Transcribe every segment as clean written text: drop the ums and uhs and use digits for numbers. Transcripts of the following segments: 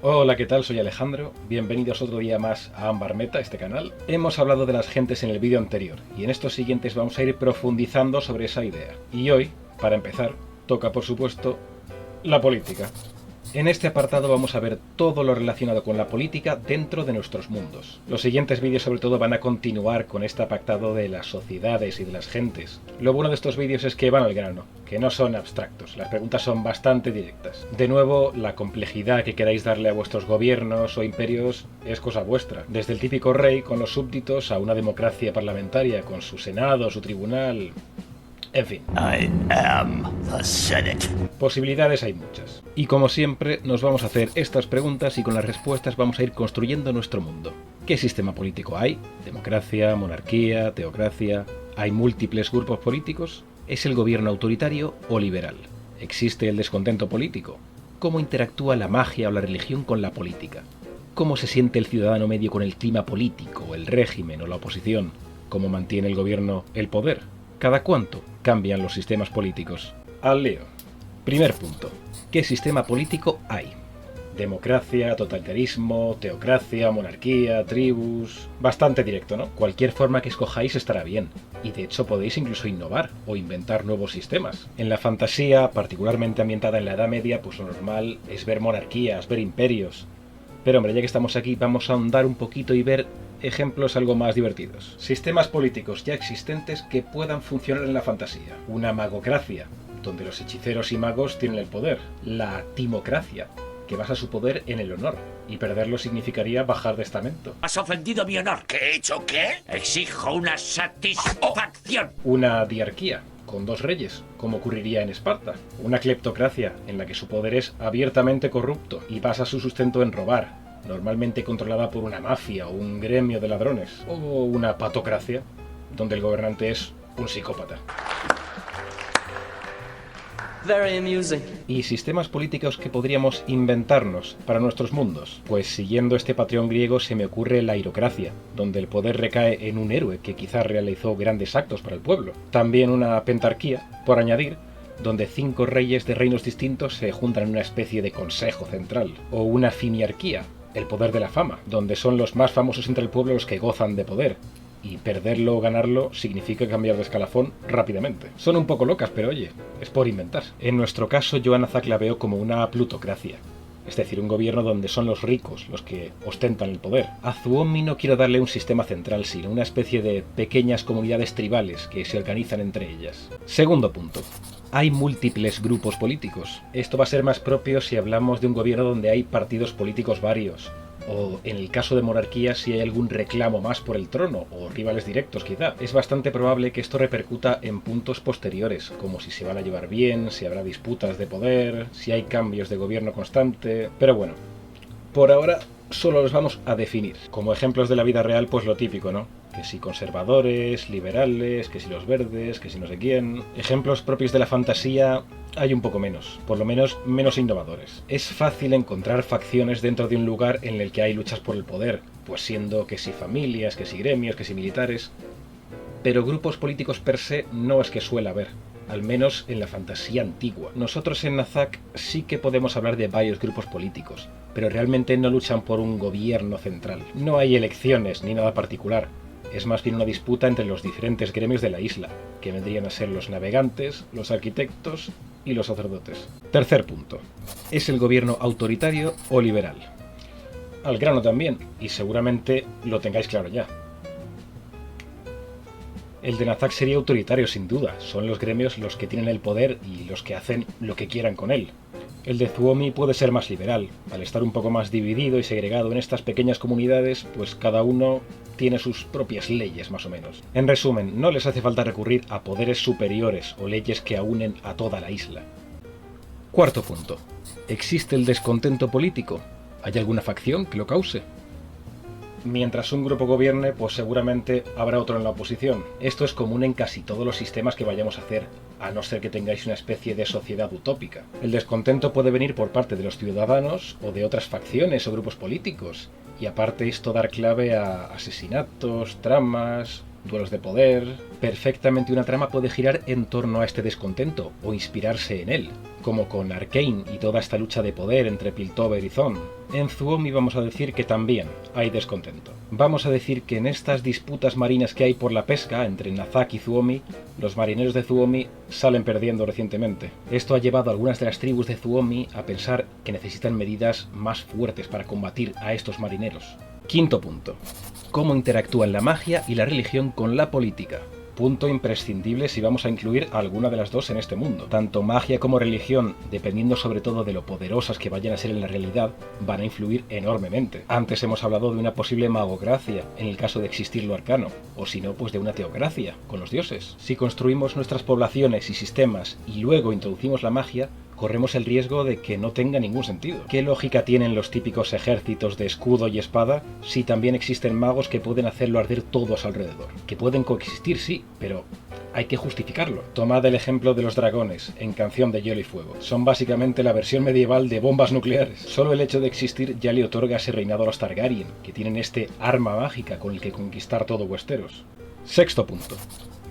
Hola, ¿qué tal? Soy Alejandro, bienvenidos otro día más a Ámbar Meta, este canal. Hemos hablado de las gentes en el vídeo anterior y en estos siguientes vamos a ir profundizando sobre esa idea. Y hoy, para empezar, toca por supuesto la política. En este apartado vamos a ver todo lo relacionado con la política dentro de nuestros mundos. Los siguientes vídeos sobre todo van a continuar con este apartado de las sociedades y de las gentes. Lo bueno de estos vídeos es que van al grano, que no son abstractos, las preguntas son bastante directas. De nuevo, la complejidad que queráis darle a vuestros gobiernos o imperios es cosa vuestra. Desde el típico rey con los súbditos a una democracia parlamentaria con su senado, su tribunal... En fin. I am the Senate. Posibilidades hay muchas. Y como siempre, nos vamos a hacer estas preguntas y con las respuestas vamos a ir construyendo nuestro mundo. ¿Qué sistema político hay? ¿Democracia, monarquía, teocracia? ¿Hay múltiples grupos políticos? ¿Es el gobierno autoritario o liberal? ¿Existe el descontento político? ¿Cómo interactúa la magia o la religión con la política? ¿Cómo se siente el ciudadano medio con el clima político, el régimen o la oposición? ¿Cómo mantiene el gobierno el poder? ¿Cada cuánto cambian los sistemas políticos? Al lío. Primer punto. ¿Qué sistema político hay? Democracia, totalitarismo, teocracia, monarquía, tribus... Bastante directo, ¿no? Cualquier forma que escojáis estará bien. Y de hecho podéis incluso innovar o inventar nuevos sistemas. En la fantasía, particularmente ambientada en la Edad Media, pues lo normal es ver monarquías, ver imperios. Pero hombre, ya que estamos aquí, vamos a ahondar un poquito y ver ejemplos algo más divertidos. Sistemas políticos ya existentes que puedan funcionar en la fantasía. Una magocracia, donde los hechiceros y magos tienen el poder. La timocracia, que basa su poder en el honor, y perderlo significaría bajar de estamento. Has ofendido mi honor. ¿Qué he hecho qué? Exijo una satisfacción. Una diarquía, con dos reyes, como ocurriría en Esparta. Una cleptocracia, en la que su poder es abiertamente corrupto y basa su sustento en robar, normalmente controlada por una mafia o un gremio de ladrones. O una patocracia, donde el gobernante es un psicópata. Very amusing. ¿Y sistemas políticos que podríamos inventarnos para nuestros mundos? Pues siguiendo este patrón griego se me ocurre la airocracia, donde el poder recae en un héroe que quizás realizó grandes actos para el pueblo. También una pentarquía, por añadir, donde 5 reyes de reinos distintos se juntan en una especie de consejo central. O una finiarquía, el poder de la fama, donde son los más famosos entre el pueblo los que gozan de poder. Y perderlo o ganarlo significa cambiar de escalafón rápidamente. Son un poco locas, pero oye, es por inventar. En nuestro caso, yo a Nazak la veo como una plutocracia. Es decir, un gobierno donde son los ricos los que ostentan el poder. A Suomi no quiero darle un sistema central, sino una especie de pequeñas comunidades tribales que se organizan entre ellas. Segundo punto. Hay múltiples grupos políticos. Esto va a ser más propio si hablamos de un gobierno donde hay partidos políticos varios. O en el caso de monarquía si hay algún reclamo más por el trono, o rivales directos quizá. Es bastante probable que esto repercuta en puntos posteriores, como si se van a llevar bien, si habrá disputas de poder, si hay cambios de gobierno constante... Pero bueno, por ahora solo los vamos a definir. Como ejemplos de la vida real, pues lo típico, ¿no? Que si conservadores, liberales, que si los verdes, que si no sé quién... Ejemplos propios de la fantasía... hay un poco menos, por lo menos menos innovadores. Es fácil encontrar facciones dentro de un lugar en el que hay luchas por el poder, pues siendo que si familias, que si gremios, que si militares... Pero grupos políticos per se no es que suele haber, al menos en la fantasía antigua. Nosotros en Nazak sí que podemos hablar de varios grupos políticos, pero realmente no luchan por un gobierno central. No hay elecciones ni nada particular. Es más bien una disputa entre los diferentes gremios de la isla, que vendrían a ser los navegantes, los arquitectos y los sacerdotes. Tercer punto. ¿Es el gobierno autoritario o liberal? Al grano también, y seguramente lo tengáis claro ya. El de Nazak sería autoritario sin duda, son los gremios los que tienen el poder y los que hacen lo que quieran con él. El de Suomi puede ser más liberal, al estar un poco más dividido y segregado en estas pequeñas comunidades, pues cada uno tiene sus propias leyes más o menos. En resumen, no les hace falta recurrir a poderes superiores o leyes que aúnen a toda la isla. Cuarto punto. ¿Existe el descontento político? ¿Hay alguna facción que lo cause? Mientras un grupo gobierne, pues seguramente habrá otro en la oposición. Esto es común en casi todos los sistemas que vayamos a hacer, a no ser que tengáis una especie de sociedad utópica. El descontento puede venir por parte de los ciudadanos o de otras facciones o grupos políticos, y aparte esto dar clave a asesinatos, tramas... duelos de poder. Perfectamente una trama puede girar en torno a este descontento o inspirarse en él, como con Arcane y toda esta lucha de poder entre Piltover y Zone. En Suomi vamos a decir que también hay descontento. Vamos a decir que en estas disputas marinas que hay por la pesca entre Nazak y Suomi, los marineros de Suomi salen perdiendo recientemente. Esto ha llevado a algunas de las tribus de Suomi a pensar que necesitan medidas más fuertes para combatir a estos marineros. Quinto punto. Cómo interactúan la magia y la religión con la política. Punto imprescindible si vamos a incluir alguna de las dos en este mundo. Tanto magia como religión, dependiendo sobre todo de lo poderosas que vayan a ser en la realidad, van a influir enormemente. Antes hemos hablado de una posible magocracia, en el caso de existir lo arcano, o si no, pues de una teocracia, con los dioses. Si construimos nuestras poblaciones y sistemas y luego introducimos la magia, corremos el riesgo de que no tenga ningún sentido. ¿Qué lógica tienen los típicos ejércitos de escudo y espada si también existen magos que pueden hacerlo arder todo a su alrededor? Que pueden coexistir, sí, pero hay que justificarlo. Tomad el ejemplo de los dragones en Canción de Hielo y Fuego. Son básicamente la versión medieval de bombas nucleares. Solo el hecho de existir ya le otorga ese reinado a los Targaryen, que tienen este arma mágica con el que conquistar todo Westeros. Sexto punto.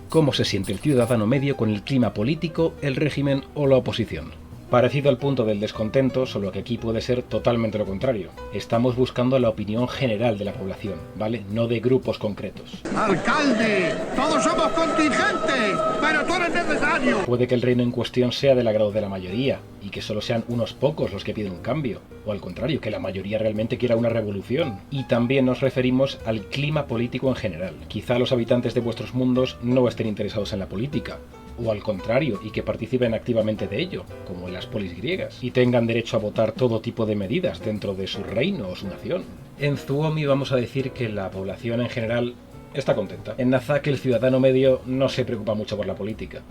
¿Cómo se siente el ciudadano medio con el clima político, el régimen o la oposición? Parecido al punto del descontento, solo que aquí puede ser totalmente lo contrario. Estamos buscando la opinión general de la población, ¿vale? No de grupos concretos. ¡Alcalde! ¡Todos somos contingentes! ¡Pero tú eres necesario! Puede que el reino en cuestión sea del agrado de la mayoría, y que solo sean unos pocos los que piden un cambio, o al contrario, que la mayoría realmente quiera una revolución. Y también nos referimos al clima político en general. Quizá los habitantes de vuestros mundos no estén interesados en la política, o al contrario, y que participen activamente de ello, como en las polis griegas, y tengan derecho a votar todo tipo de medidas dentro de su reino o su nación. En Suomi vamos a decir que la población en general está contenta. En Nazak el ciudadano medio no se preocupa mucho por la política.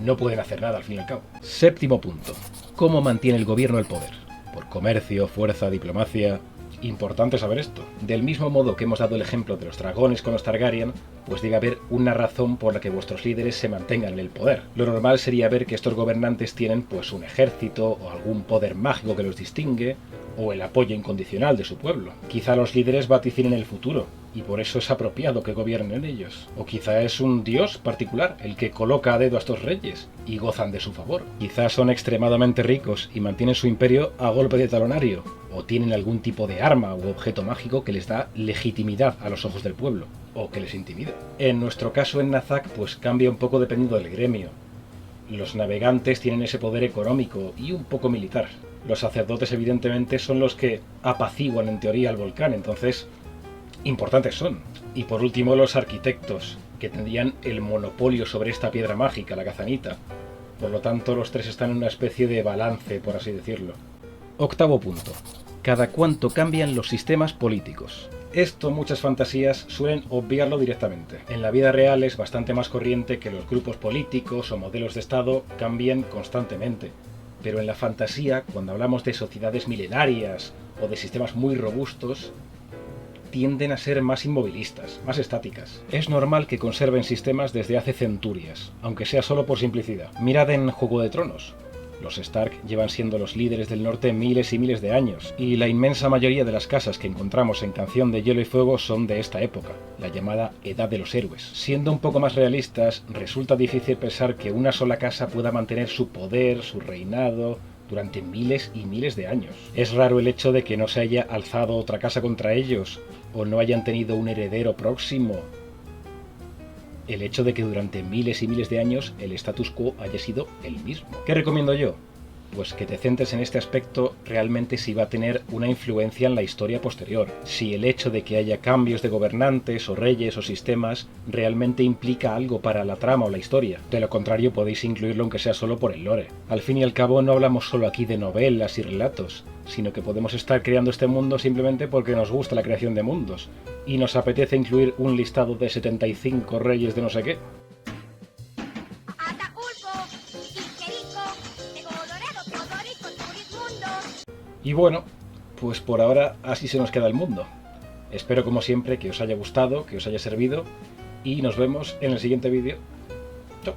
No pueden hacer nada al fin y al cabo. Séptimo punto. ¿Cómo mantiene el gobierno el poder? ¿Por comercio, fuerza, diplomacia? Importante saber esto. Del mismo modo que hemos dado el ejemplo de los dragones con los Targaryen, pues debe haber una razón por la que vuestros líderes se mantengan en el poder. Lo normal sería ver que estos gobernantes tienen pues un ejército o algún poder mágico que los distingue, o el apoyo incondicional de su pueblo. Quizá los líderes vaticinen el futuro, y por eso es apropiado que gobiernen ellos. O quizá es un dios particular el que coloca a dedo a estos reyes, y gozan de su favor. Quizá son extremadamente ricos y mantienen su imperio a golpe de talonario, o tienen algún tipo de arma u objeto mágico que les da legitimidad a los ojos del pueblo, o que les intimida. En nuestro caso en Nazak pues cambia un poco dependiendo del gremio. Los navegantes tienen ese poder económico y un poco militar. Los sacerdotes evidentemente son los que apaciguan en teoría el volcán, entonces importantes son. Y por último los arquitectos, que tendrían el monopolio sobre esta piedra mágica, la Khazanita. Por lo tanto los tres están en una especie de balance, por así decirlo. Octavo punto. ¿Cada cuánto cambian los sistemas políticos? Esto muchas fantasías suelen obviarlo directamente. En la vida real es bastante más corriente que los grupos políticos o modelos de Estado cambien constantemente. Pero en la fantasía, cuando hablamos de sociedades milenarias o de sistemas muy robustos, tienden a ser más inmovilistas, más estáticas. Es normal que conserven sistemas desde hace centurias, aunque sea solo por simplicidad. Mirad en Juego de Tronos. Los Stark llevan siendo los líderes del norte miles y miles de años, y la inmensa mayoría de las casas que encontramos en Canción de Hielo y Fuego son de esta época, la llamada Edad de los Héroes. Siendo un poco más realistas, resulta difícil pensar que una sola casa pueda mantener su poder, su reinado, durante miles y miles de años. Es raro el hecho de que no se haya alzado otra casa contra ellos, o no hayan tenido un heredero próximo. El hecho de que durante miles y miles de años el status quo haya sido el mismo. ¿Qué recomiendo yo? Pues que te centres en este aspecto realmente si va a tener una influencia en la historia posterior. Si el hecho de que haya cambios de gobernantes o reyes o sistemas realmente implica algo para la trama o la historia. De lo contrario podéis incluirlo aunque sea solo por el lore. Al fin y al cabo no hablamos solo aquí de novelas y relatos, sino que podemos estar creando este mundo simplemente porque nos gusta la creación de mundos y nos apetece incluir un listado de 75 reyes de no sé qué. Y bueno, pues por ahora así se nos queda el mundo. Espero como siempre que os haya gustado, que os haya servido y nos vemos en el siguiente vídeo. Chao.